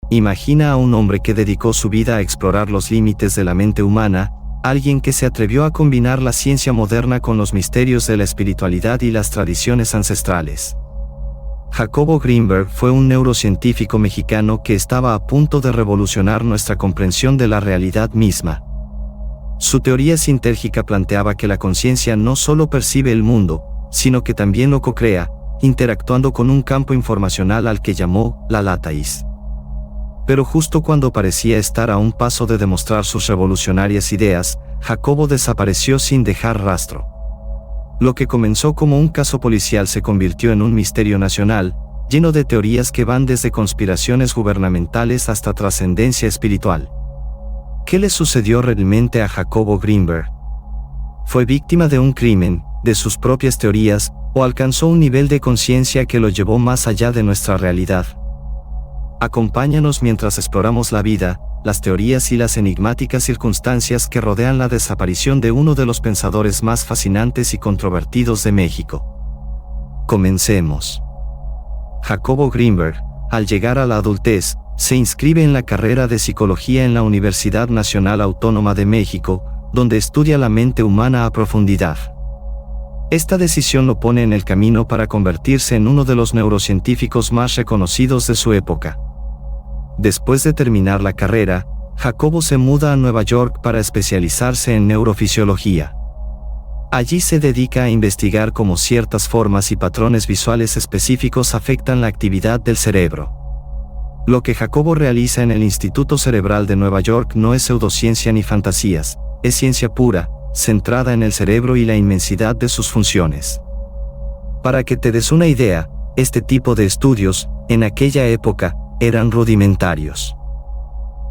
Imagina a un hombre que dedicó su vida a explorar los límites de la mente humana, alguien que se atrevió a combinar la ciencia moderna con los misterios de la espiritualidad y las tradiciones ancestrales. Jacobo Greenberg fue un neurocientífico mexicano que estaba a punto de revolucionar nuestra comprensión de la realidad misma. Su teoría sintérgica planteaba que la conciencia no solo percibe el mundo, sino que también lo co-crea, interactuando con un campo informacional al que llamó la lataís. Pero justo cuando parecía estar a un paso de demostrar sus revolucionarias ideas, Jacobo desapareció sin dejar rastro. Lo que comenzó como un caso policial se convirtió en un misterio nacional, lleno de teorías que van desde conspiraciones gubernamentales hasta trascendencia espiritual. ¿Qué le sucedió realmente a Jacobo Greenberg? ¿Fue víctima de un crimen, de sus propias teorías, o alcanzó un nivel de conciencia que lo llevó más allá de nuestra realidad? Acompáñanos mientras exploramos la vida, las teorías y las enigmáticas circunstancias que rodean la desaparición de uno de los pensadores más fascinantes y controvertidos de México. Comencemos. Jacobo Greenberg, al llegar a la adultez, se inscribe en la carrera de Psicología en la Universidad Nacional Autónoma de México, donde estudia la mente humana a profundidad. Esta decisión lo pone en el camino para convertirse en uno de los neurocientíficos más reconocidos de su época. Después de terminar la carrera, Jacobo se muda a Nueva York para especializarse en neurofisiología. Allí se dedica a investigar cómo ciertas formas y patrones visuales específicos afectan la actividad del cerebro. Lo que Jacobo realiza en el Instituto Cerebral de Nueva York no es pseudociencia ni fantasías, es ciencia pura, centrada en el cerebro y la inmensidad de sus funciones. Para que te des una idea, este tipo de estudios, en aquella época, eran rudimentarios.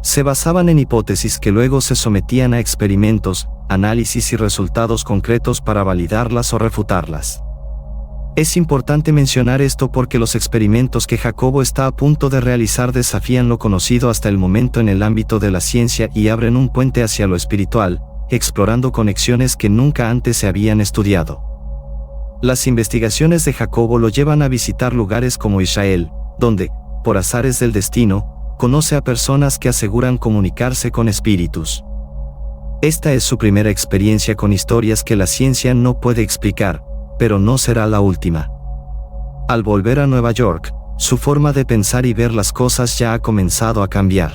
Se basaban en hipótesis que luego se sometían a experimentos, análisis y resultados concretos para validarlas o refutarlas. Es importante mencionar esto porque los experimentos que Jacobo está a punto de realizar desafían lo conocido hasta el momento en el ámbito de la ciencia y abren un puente hacia lo espiritual, explorando conexiones que nunca antes se habían estudiado. Las investigaciones de Jacobo lo llevan a visitar lugares como Israel, donde, por azares del destino, conoce a personas que aseguran comunicarse con espíritus. Esta es su primera experiencia con historias que la ciencia no puede explicar, pero no será la última. Al volver a Nueva York, su forma de pensar y ver las cosas ya ha comenzado a cambiar.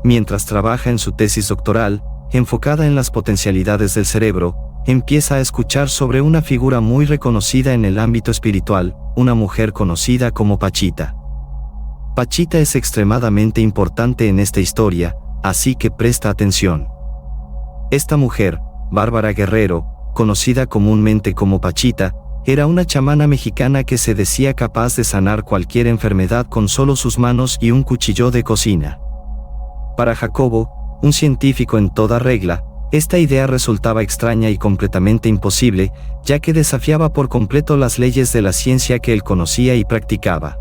Mientras trabaja en su tesis doctoral, enfocada en las potencialidades del cerebro, empieza a escuchar sobre una figura muy reconocida en el ámbito espiritual, una mujer conocida como Pachita. Pachita es extremadamente importante en esta historia, así que presta atención. Esta mujer, Bárbara Guerrero, conocida comúnmente como Pachita, era una chamana mexicana que se decía capaz de sanar cualquier enfermedad con solo sus manos y un cuchillo de cocina. Para Jacobo, un científico en toda regla, esta idea resultaba extraña y completamente imposible, ya que desafiaba por completo las leyes de la ciencia que él conocía y practicaba.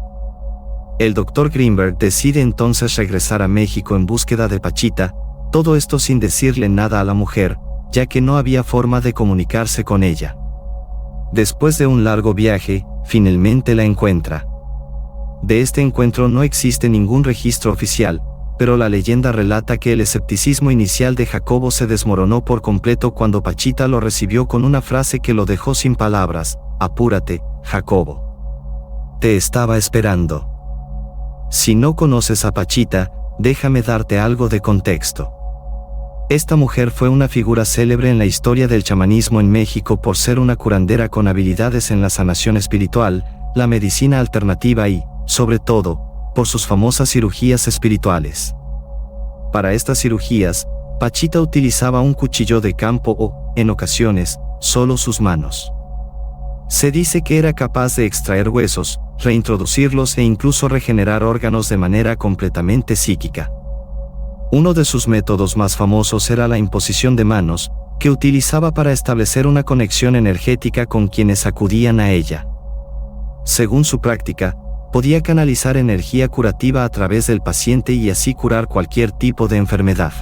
El Dr. Greenberg decide entonces regresar a México en búsqueda de Pachita, todo esto sin decirle nada a la mujer, ya que no había forma de comunicarse con ella. Después de un largo viaje, finalmente la encuentra. De este encuentro no existe ningún registro oficial, pero la leyenda relata que el escepticismo inicial de Jacobo se desmoronó por completo cuando Pachita lo recibió con una frase que lo dejó sin palabras: «Apúrate, Jacobo. Te estaba esperando». Si no conoces a Pachita, déjame darte algo de contexto. Esta mujer fue una figura célebre en la historia del chamanismo en México por ser una curandera con habilidades en la sanación espiritual, la medicina alternativa y, sobre todo, por sus famosas cirugías espirituales. Para estas cirugías, Pachita utilizaba un cuchillo de campo o, en ocasiones, solo sus manos. Se dice que era capaz de extraer huesos, reintroducirlos e incluso regenerar órganos de manera completamente psíquica. Uno de sus métodos más famosos era la imposición de manos, que utilizaba para establecer una conexión energética con quienes acudían a ella. Según su práctica, podía canalizar energía curativa a través del paciente y así curar cualquier tipo de enfermedad.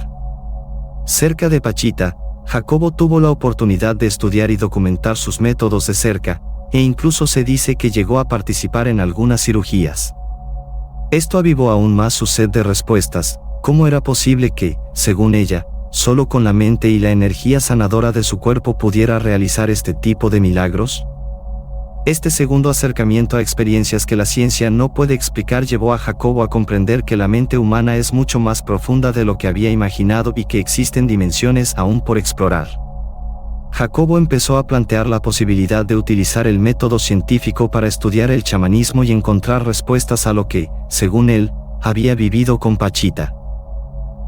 Cerca de Pachita, Jacobo tuvo la oportunidad de estudiar y documentar sus métodos de cerca, e incluso se dice que llegó a participar en algunas cirugías. Esto avivó aún más su sed de respuestas. ¿Cómo era posible que, según ella, solo con la mente y la energía sanadora de su cuerpo pudiera realizar este tipo de milagros? Este segundo acercamiento a experiencias que la ciencia no puede explicar llevó a Jacobo a comprender que la mente humana es mucho más profunda de lo que había imaginado y que existen dimensiones aún por explorar. Jacobo empezó a plantear la posibilidad de utilizar el método científico para estudiar el chamanismo y encontrar respuestas a lo que, según él, había vivido con Pachita.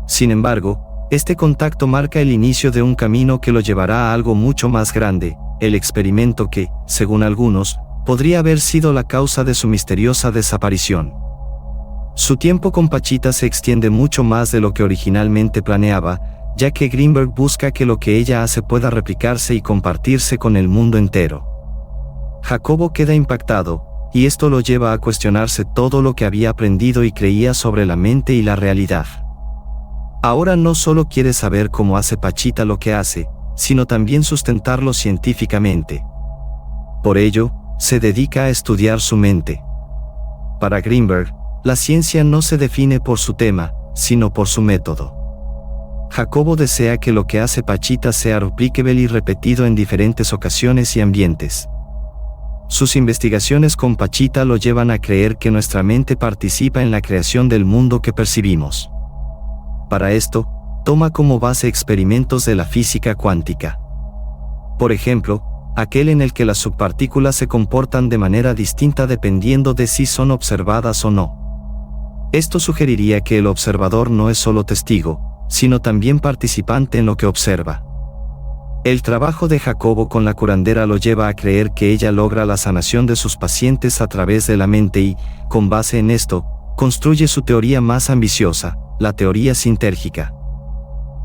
Sin embargo, este contacto marca el inicio de un camino que lo llevará a algo mucho más grande, el experimento que, según algunos, podría haber sido la causa de su misteriosa desaparición. Su tiempo con Pachita se extiende mucho más de lo que originalmente planeaba, ya que Greenberg busca que lo que ella hace pueda replicarse y compartirse con el mundo entero. Jacobo queda impactado, y esto lo lleva a cuestionarse todo lo que había aprendido y creía sobre la mente y la realidad. Ahora no solo quiere saber cómo hace Pachita lo que hace, sino también sustentarlo científicamente. Por ello, se dedica a estudiar su mente. Para Greenberg, la ciencia no se define por su tema, sino por su método. Jacobo desea que lo que hace Pachita sea replicable y repetido en diferentes ocasiones y ambientes. Sus investigaciones con Pachita lo llevan a creer que nuestra mente participa en la creación del mundo que percibimos. Para esto, toma como base experimentos de la física cuántica. Por ejemplo, aquel en el que las subpartículas se comportan de manera distinta dependiendo de si son observadas o no. Esto sugeriría que el observador no es solo testigo, sino también participante en lo que observa. El trabajo de Jacobo con la curandera lo lleva a creer que ella logra la sanación de sus pacientes a través de la mente y, con base en esto, construye su teoría más ambiciosa, la teoría sintérgica.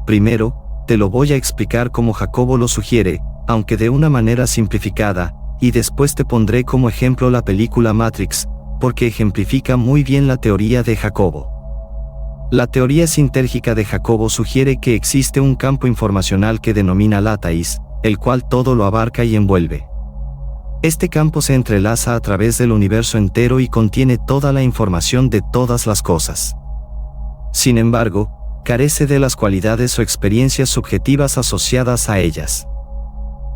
Primero, te lo voy a explicar como Jacobo lo sugiere, aunque de una manera simplificada, y después te pondré como ejemplo la película Matrix, porque ejemplifica muy bien la teoría de Jacobo. La teoría sintérgica de Jacobo sugiere que existe un campo informacional que denomina látice, el cual todo lo abarca y envuelve. Este campo se entrelaza a través del universo entero y contiene toda la información de todas las cosas. Sin embargo, carece de las cualidades o experiencias subjetivas asociadas a ellas.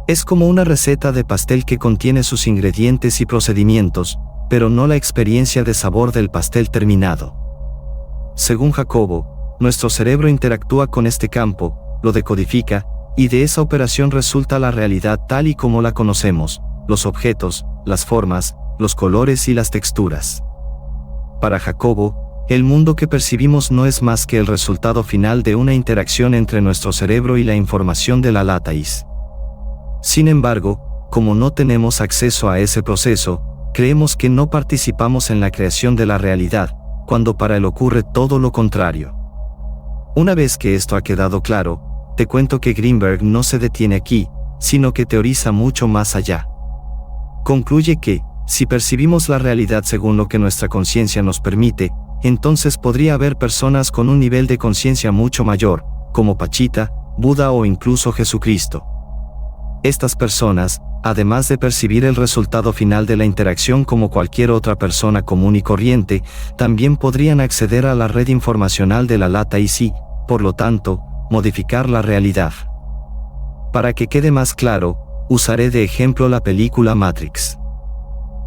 Es como una receta de pastel que contiene sus ingredientes y procedimientos, pero no la experiencia de sabor del pastel terminado. Según Jacobo, nuestro cerebro interactúa con este campo, lo decodifica, y de esa operación resulta la realidad tal y como la conocemos, los objetos, las formas, los colores y las texturas. Para Jacobo, el mundo que percibimos no es más que el resultado final de una interacción entre nuestro cerebro y la información de la látice. Sin embargo, como no tenemos acceso a ese proceso, creemos que no participamos en la creación de la realidad, cuando para él ocurre todo lo contrario. Una vez que esto ha quedado claro, te cuento que Greenberg no se detiene aquí, sino que teoriza mucho más allá. Concluye que, si percibimos la realidad según lo que nuestra conciencia nos permite, entonces podría haber personas con un nivel de conciencia mucho mayor, como Pachita, Buda o incluso Jesucristo. Estas personas, además de percibir el resultado final de la interacción como cualquier otra persona común y corriente, también podrían acceder a la red informacional de la látice y, por lo tanto, modificar la realidad. Para que quede más claro, usaré de ejemplo la película Matrix.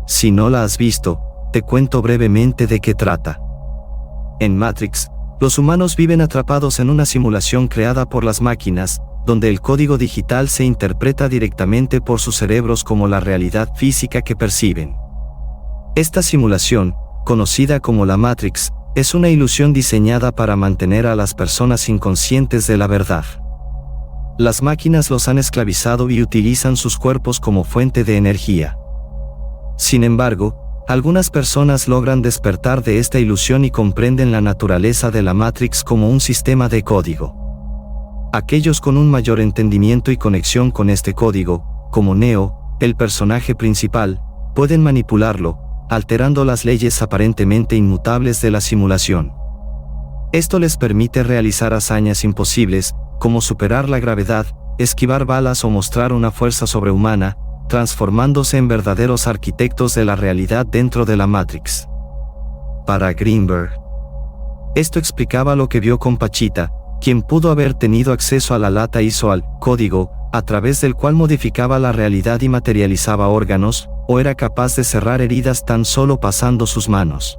Si no la has visto, te cuento brevemente de qué trata. En Matrix, los humanos viven atrapados en una simulación creada por las máquinas, donde el código digital se interpreta directamente por sus cerebros como la realidad física que perciben. Esta simulación, conocida como la Matrix, es una ilusión diseñada para mantener a las personas inconscientes de la verdad. Las máquinas los han esclavizado y utilizan sus cuerpos como fuente de energía. Sin embargo, algunas personas logran despertar de esta ilusión y comprenden la naturaleza de la Matrix como un sistema de código. Aquellos con un mayor entendimiento y conexión con este código, como Neo, el personaje principal, pueden manipularlo, alterando las leyes aparentemente inmutables de la simulación. Esto les permite realizar hazañas imposibles, como superar la gravedad, esquivar balas o mostrar una fuerza sobrehumana, transformándose en verdaderos arquitectos de la realidad dentro de la Matrix. para Greenberg. Esto explicaba lo que vio con Pachita, quien pudo haber tenido acceso a la LaTeX o al código, a través del cual modificaba la realidad y materializaba órganos, o era capaz de cerrar heridas tan solo pasando sus manos.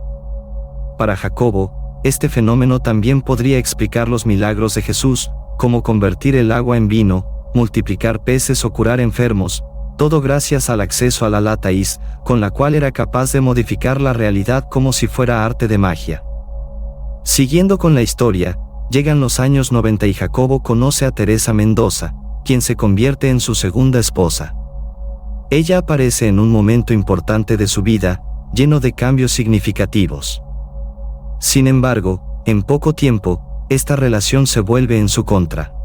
Para Jacobo, este fenómeno también podría explicar los milagros de Jesús, como convertir el agua en vino, multiplicar peces o curar enfermos, todo gracias al acceso a la LaTeX, con la cual era capaz de modificar la realidad como si fuera arte de magia. Siguiendo con la historia, llegan los años 90 y Jacobo conoce a Teresa Mendoza, quien se convierte en su segunda esposa. Ella aparece en un momento importante de su vida, lleno de cambios significativos. Sin embargo, en poco tiempo, esta relación se vuelve en su contra.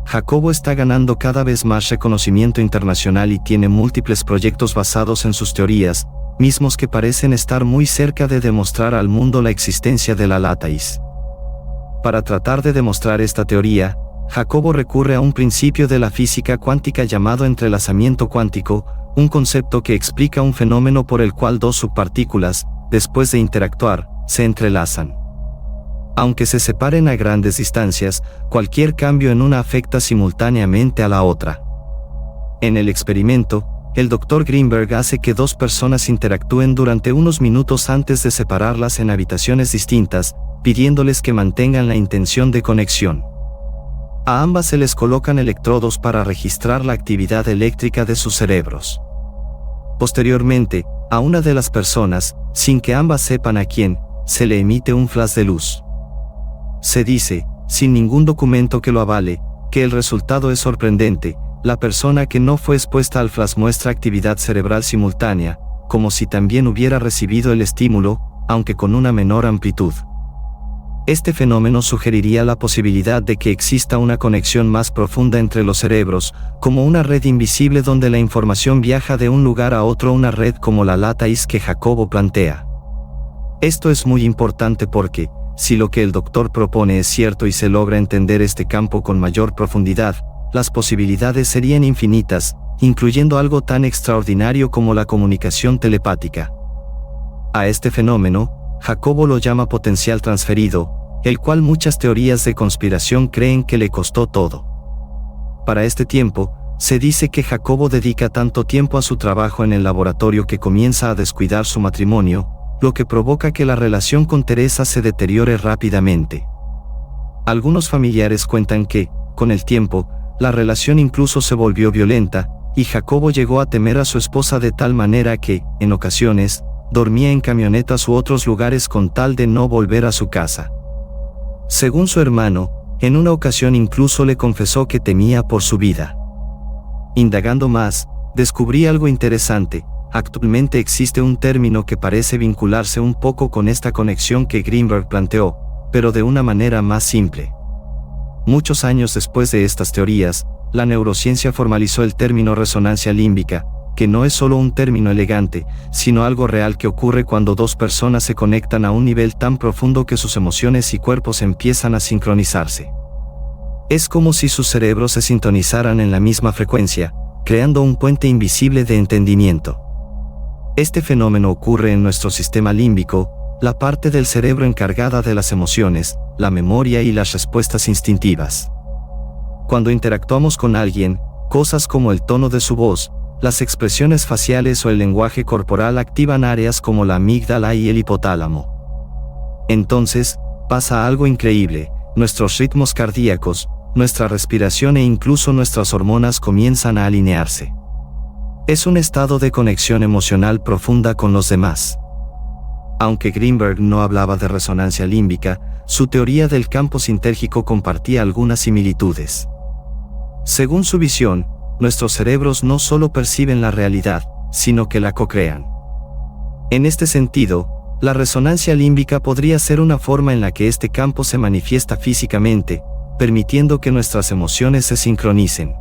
Jacobo está ganando cada vez más reconocimiento internacional y tiene múltiples proyectos basados en sus teorías, mismos que parecen estar muy cerca de demostrar al mundo la existencia de la LaTeX. Para tratar de demostrar esta teoría, Jacobo recurre a un principio de la física cuántica llamado entrelazamiento cuántico, un concepto que explica un fenómeno por el cual dos subpartículas, después de interactuar, se entrelazan. Aunque se separen a grandes distancias, cualquier cambio en una afecta simultáneamente a la otra. En el experimento, el Dr. Greenberg hace que dos personas interactúen durante unos minutos antes de separarlas en habitaciones distintas, pidiéndoles que mantengan la intención de conexión. A ambas se les colocan electrodos para registrar la actividad eléctrica de sus cerebros. Posteriormente, a una de las personas, sin que ambas sepan a quién, se le emite un flash de luz. Se dice, sin ningún documento que lo avale, que el resultado es sorprendente. La persona que no fue expuesta al flash muestra actividad cerebral simultánea, como si también hubiera recibido el estímulo, aunque con una menor amplitud. Este fenómeno sugeriría la posibilidad de que exista una conexión más profunda entre los cerebros, como una red invisible donde la información viaja de un lugar a otro, una red como la LaTeX que Jacobo plantea. Esto es muy importante porque, si lo que el doctor propone es cierto y se logra entender este campo con mayor profundidad, las posibilidades serían infinitas, incluyendo algo tan extraordinario como la comunicación telepática. A este fenómeno, Jacobo lo llama potencial transferido, el cual muchas teorías de conspiración creen que le costó todo. Para este tiempo, se dice que Jacobo dedica tanto tiempo a su trabajo en el laboratorio que comienza a descuidar su matrimonio, lo que provoca que la relación con Teresa se deteriore rápidamente. Algunos familiares cuentan que, con el tiempo, la relación incluso se volvió violenta, y Jacobo llegó a temer a su esposa de tal manera que, en ocasiones, dormía en camionetas u otros lugares con tal de no volver a su casa. Según su hermano, en una ocasión incluso le confesó que temía por su vida. Indagando más, descubrí algo interesante. Actualmente existe un término que parece vincularse un poco con esta conexión que Greenberg planteó, pero de una manera más simple. Muchos años después de estas teorías, la neurociencia formalizó el término resonancia límbica, que no es solo un término elegante, sino algo real que ocurre cuando dos personas se conectan a un nivel tan profundo que sus emociones y cuerpos empiezan a sincronizarse. Es como si sus cerebros se sintonizaran en la misma frecuencia, creando un puente invisible de entendimiento. Este fenómeno ocurre en nuestro sistema límbico, la parte del cerebro encargada de las emociones, la memoria y las respuestas instintivas. Cuando interactuamos con alguien, cosas como el tono de su voz, las expresiones faciales o el lenguaje corporal activan áreas como la amígdala y el hipotálamo. Entonces, pasa algo increíble, nuestros ritmos cardíacos, nuestra respiración e incluso nuestras hormonas comienzan a alinearse. Es un estado de conexión emocional profunda con los demás. Aunque Greenberg no hablaba de resonancia límbica, su teoría del campo sintérgico compartía algunas similitudes. Según su visión, nuestros cerebros no solo perciben la realidad, sino que la co-crean. En este sentido, la resonancia límbica podría ser una forma en la que este campo se manifiesta físicamente, permitiendo que nuestras emociones se sincronicen.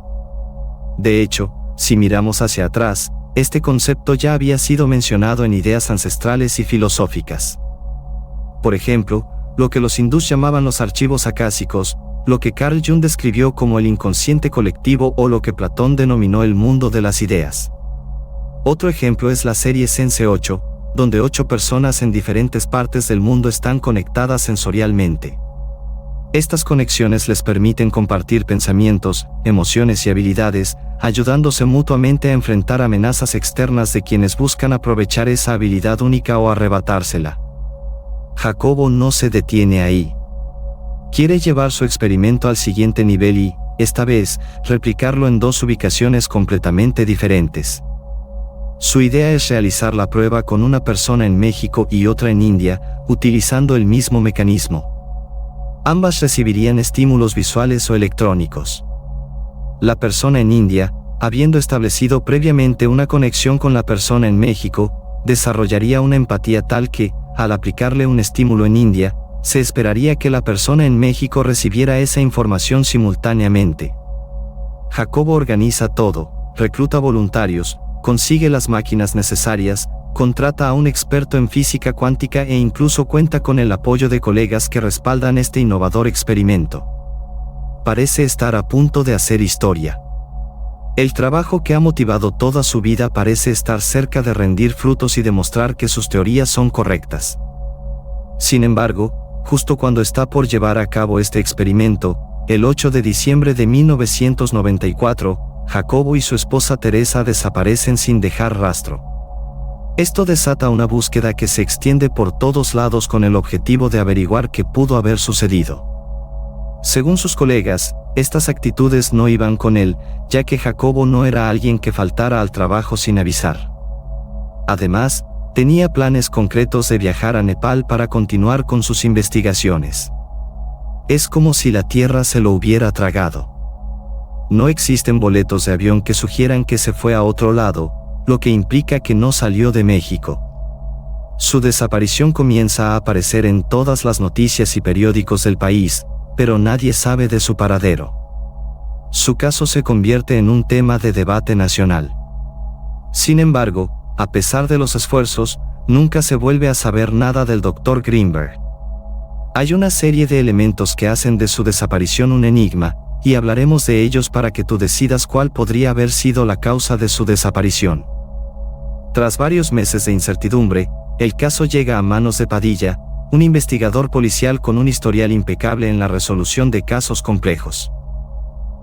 De hecho, si miramos hacia atrás, este concepto ya había sido mencionado en ideas ancestrales y filosóficas. Por ejemplo, lo que los hindús llamaban los archivos acásicos, lo que Carl Jung describió como el inconsciente colectivo o lo que Platón denominó el mundo de las ideas. Otro ejemplo es la serie Sense 8, donde 8 personas en diferentes partes del mundo están conectadas sensorialmente. Estas conexiones les permiten compartir pensamientos, emociones y habilidades, ayudándose mutuamente a enfrentar amenazas externas de quienes buscan aprovechar esa habilidad única o arrebatársela. Jacobo no se detiene ahí. Quiere llevar su experimento al siguiente nivel y, esta vez, replicarlo en 2 ubicaciones completamente diferentes. Su idea es realizar la prueba con una persona en México y otra en India, utilizando el mismo mecanismo. Ambas recibirían estímulos visuales o electrónicos. La persona en India, habiendo establecido previamente una conexión con la persona en México, desarrollaría una empatía tal que, al aplicarle un estímulo en India, se esperaría que la persona en México recibiera esa información simultáneamente. Jacobo organiza todo, recluta voluntarios, consigue las máquinas necesarias, contrata a un experto en física cuántica e incluso cuenta con el apoyo de colegas que respaldan este innovador experimento. Parece estar a punto de hacer historia. El trabajo que ha motivado toda su vida parece estar cerca de rendir frutos y demostrar que sus teorías son correctas. Sin embargo, justo cuando está por llevar a cabo este experimento, el 8 de diciembre de 1994, Jacobo y su esposa Teresa desaparecen sin dejar rastro. Esto desata una búsqueda que se extiende por todos lados con el objetivo de averiguar qué pudo haber sucedido. Según sus colegas, estas actitudes no iban con él, ya que Jacobo no era alguien que faltara al trabajo sin avisar. Además, tenía planes concretos de viajar a Nepal para continuar con sus investigaciones. Es como si la Tierra se lo hubiera tragado. No existen boletos de avión que sugieran que se fue a otro lado, lo que implica que no salió de México. Su desaparición comienza a aparecer en todas las noticias y periódicos del país, pero nadie sabe de su paradero. Su caso se convierte en un tema de debate nacional. Sin embargo, a pesar de los esfuerzos, nunca se vuelve a saber nada del Dr. Greenberg. Hay una serie de elementos que hacen de su desaparición un enigma, y hablaremos de ellos para que tú decidas cuál podría haber sido la causa de su desaparición. Tras varios meses de incertidumbre, el caso llega a manos de Padilla, un investigador policial con un historial impecable en la resolución de casos complejos.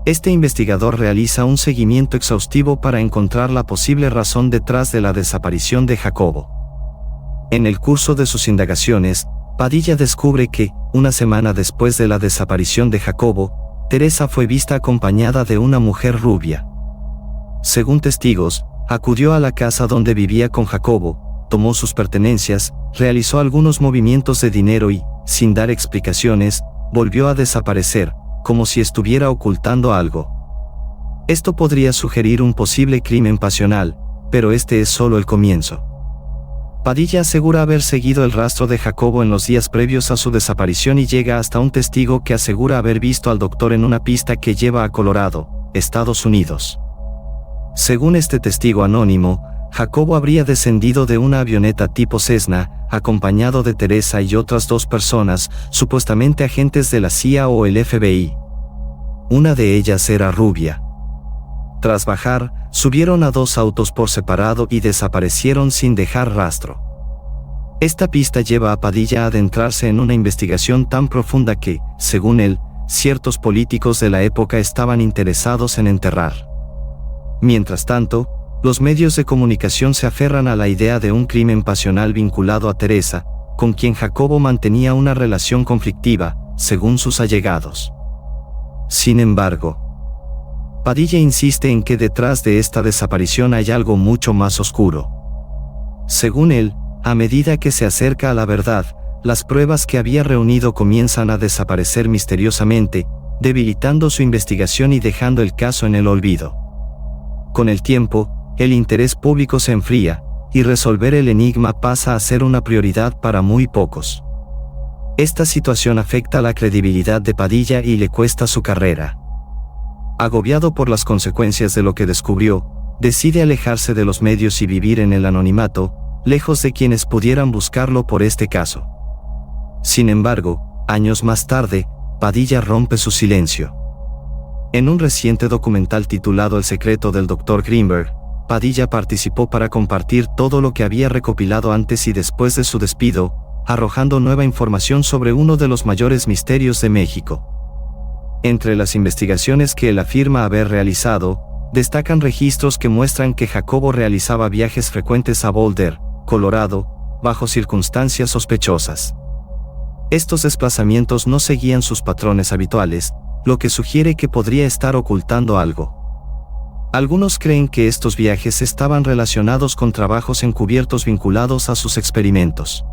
Este investigador realiza un seguimiento exhaustivo para encontrar la posible razón detrás de la desaparición de Jacobo. En el curso de sus indagaciones, Padilla descubre que, una semana después de la desaparición de Jacobo, Teresa fue vista acompañada de una mujer rubia. Según testigos, acudió a la casa donde vivía con Jacobo, tomó sus pertenencias, realizó algunos movimientos de dinero y, sin dar explicaciones, volvió a desaparecer, como si estuviera ocultando algo. Esto podría sugerir un posible crimen pasional, pero este es solo el comienzo. Padilla asegura haber seguido el rastro de Jacobo en los días previos a su desaparición y llega hasta un testigo que asegura haber visto al doctor en una pista que lleva a Colorado, Estados Unidos. Según este testigo anónimo, Jacobo habría descendido de una avioneta tipo Cessna, acompañado de Teresa y otras 2 personas, supuestamente agentes de la CIA o el FBI. Una de ellas era rubia. Tras bajar, subieron a 2 autos por separado y desaparecieron sin dejar rastro. Esta pista lleva a Padilla a adentrarse en una investigación tan profunda que, según él, ciertos políticos de la época estaban interesados en enterrar. Mientras tanto, los medios de comunicación se aferran a la idea de un crimen pasional vinculado a Teresa, con quien Jacobo mantenía una relación conflictiva, según sus allegados. Sin embargo, Padilla insiste en que detrás de esta desaparición hay algo mucho más oscuro. Según él, a medida que se acerca a la verdad, las pruebas que había reunido comienzan a desaparecer misteriosamente, debilitando su investigación y dejando el caso en el olvido. Con el tiempo, el interés público se enfría, y resolver el enigma pasa a ser una prioridad para muy pocos. Esta situación afecta la credibilidad de Padilla y le cuesta su carrera. Agobiado por las consecuencias de lo que descubrió, decide alejarse de los medios y vivir en el anonimato, lejos de quienes pudieran buscarlo por este caso. Sin embargo, años más tarde, Padilla rompe su silencio. En un reciente documental titulado El secreto del Dr. Greenberg, Padilla participó para compartir todo lo que había recopilado antes y después de su despido, arrojando nueva información sobre uno de los mayores misterios de México. Entre las investigaciones que él afirma haber realizado, destacan registros que muestran que Jacobo realizaba viajes frecuentes a Boulder, Colorado, bajo circunstancias sospechosas. Estos desplazamientos no seguían sus patrones habituales, lo que sugiere que podría estar ocultando algo. Algunos creen que estos viajes estaban relacionados con trabajos encubiertos vinculados a sus experimentos.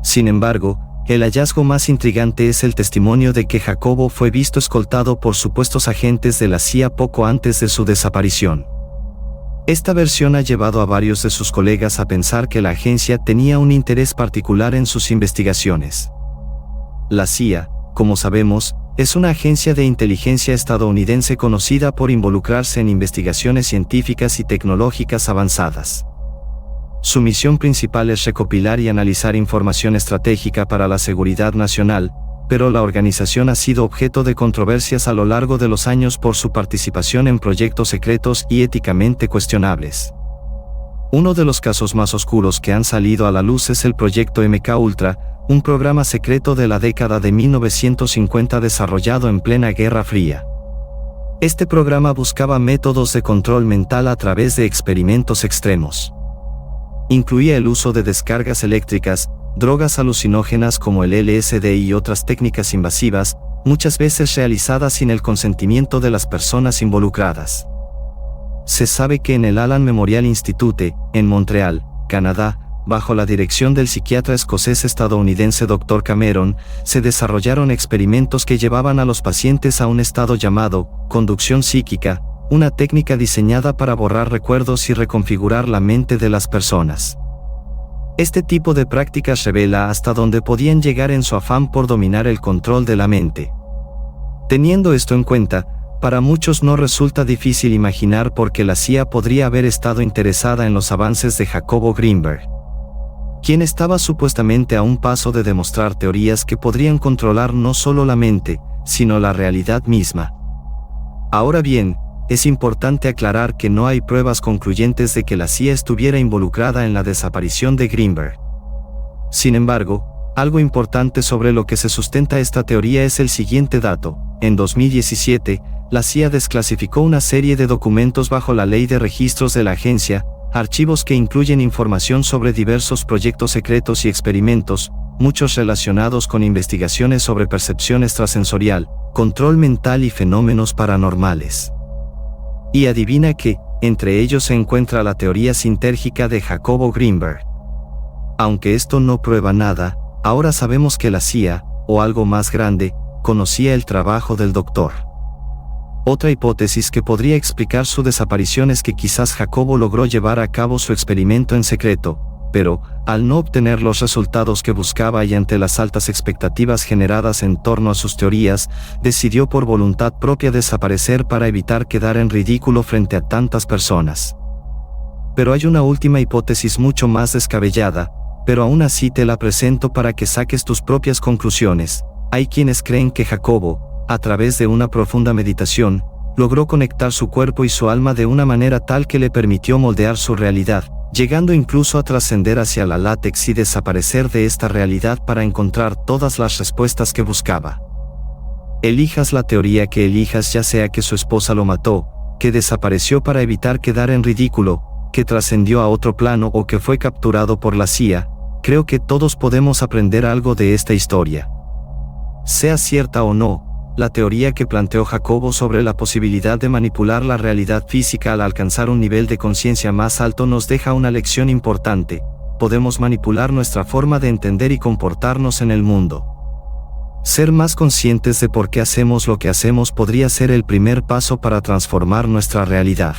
Sin embargo, el hallazgo más intrigante es el testimonio de que Jacobo fue visto escoltado por supuestos agentes de la CIA poco antes de su desaparición. Esta versión ha llevado a varios de sus colegas a pensar que la agencia tenía un interés particular en sus investigaciones. La CIA, como sabemos, es una agencia de inteligencia estadounidense conocida por involucrarse en investigaciones científicas y tecnológicas avanzadas. Su misión principal es recopilar y analizar información estratégica para la seguridad nacional, pero la organización ha sido objeto de controversias a lo largo de los años por su participación en proyectos secretos y éticamente cuestionables. Uno de los casos más oscuros que han salido a la luz es el proyecto MKUltra, un programa secreto de la década de 1950 desarrollado en plena Guerra Fría. Este programa buscaba métodos de control mental a través de experimentos extremos. Incluía el uso de descargas eléctricas, drogas alucinógenas como el LSD y otras técnicas invasivas, muchas veces realizadas sin el consentimiento de las personas involucradas. Se sabe que en el Allan Memorial Institute, en Montreal, Canadá, bajo la dirección del psiquiatra escocés-estadounidense Dr. Cameron, se desarrollaron experimentos que llevaban a los pacientes a un estado llamado conducción psíquica, una técnica diseñada para borrar recuerdos y reconfigurar la mente de las personas. Este tipo de prácticas revela hasta dónde podían llegar en su afán por dominar el control de la mente. Teniendo esto en cuenta, para muchos no resulta difícil imaginar por qué la CIA podría haber estado interesada en los avances de Jacobo Greenberg, quien estaba supuestamente a un paso de demostrar teorías que podrían controlar no solo la mente, sino la realidad misma. Ahora bien, es importante aclarar que no hay pruebas concluyentes de que la CIA estuviera involucrada en la desaparición de Greenberg. Sin embargo, algo importante sobre lo que se sustenta esta teoría es el siguiente dato. En 2017, la CIA desclasificó una serie de documentos bajo la Ley de Registros de la agencia, archivos que incluyen información sobre diversos proyectos secretos y experimentos, muchos relacionados con investigaciones sobre percepción extrasensorial, control mental y fenómenos paranormales. Y adivina que, entre ellos se encuentra la teoría sintérgica de Jacobo Greenberg. Aunque esto no prueba nada, ahora sabemos que la CIA, o algo más grande, conocía el trabajo del doctor. Otra hipótesis que podría explicar su desaparición es que quizás Jacobo logró llevar a cabo su experimento en secreto, pero, al no obtener los resultados que buscaba y ante las altas expectativas generadas en torno a sus teorías, decidió por voluntad propia desaparecer para evitar quedar en ridículo frente a tantas personas. Pero hay una última hipótesis mucho más descabellada, pero aún así te la presento para que saques tus propias conclusiones. Hay quienes creen que Jacobo, a través de una profunda meditación, logró conectar su cuerpo y su alma de una manera tal que le permitió moldear su realidad, llegando incluso a trascender hacia la látex y desaparecer de esta realidad para encontrar todas las respuestas que buscaba. Elijas la teoría que elijas, ya sea que su esposa lo mató, que desapareció para evitar quedar en ridículo, que trascendió a otro plano o que fue capturado por la CIA, creo que todos podemos aprender algo de esta historia. Sea cierta o no, la teoría que planteó Jacobo sobre la posibilidad de manipular la realidad física al alcanzar un nivel de conciencia más alto nos deja una lección importante: podemos manipular nuestra forma de entender y comportarnos en el mundo. Ser más conscientes de por qué hacemos lo que hacemos podría ser el primer paso para transformar nuestra realidad.